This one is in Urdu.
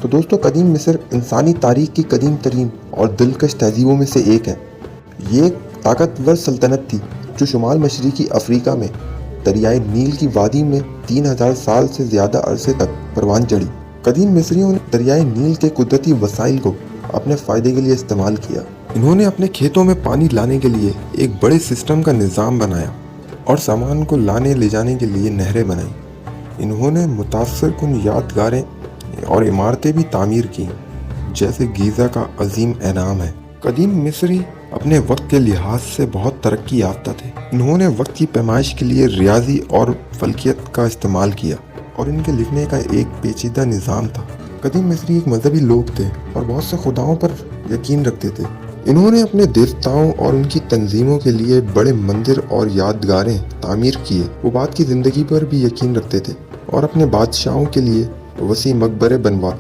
تو دوستو قدیم مصر انسانی تاریخ کی قدیم ترین اور دلکش تہذیبوں میں سے ایک ہے۔ یہ ایک طاقتور سلطنت تھی جو شمال مشرقی افریقہ میں دریائے نیل کی وادی میں 3000 سال سے زیادہ عرصے تک پروان چڑھی۔ قدیم مصریوں نے دریائے نیل کے قدرتی وسائل کو اپنے فائدے کے لیے استعمال کیا۔ انہوں نے اپنے کھیتوں میں پانی لانے کے لیے ایک بڑے سسٹم کا نظام بنایا اور سامان کو لانے لے جانے کے لیے نہریں بنائیں۔ انہوں نے متاثر کن یادگاریں اور عمارتیں بھی تعمیر کیں، جیسے گیزا کا عظیم انعام ہے۔ قدیم مصری اپنے وقت کے لحاظ سے بہت ترقی یافتہ تھے۔ انہوں نے وقت کی پیمائش کے لیے ریاضی اور فلکیت کا استعمال کیا اور ان کے لکھنے کا ایک پیچیدہ نظام تھا۔ قدیم مصری ایک مذہبی لوگ تھے اور بہت سے خداؤں پر یقین رکھتے تھے۔ انہوں نے اپنے دیوتاؤں اور ان کی تنظیموں کے لیے بڑے مندر اور یادگاریں تعمیر کیے۔ وہ بعد کی زندگی پر بھی یقین رکھتے تھے اور اپنے بادشاہوں کے لیے وسیع مقبرے بنواتے تھے۔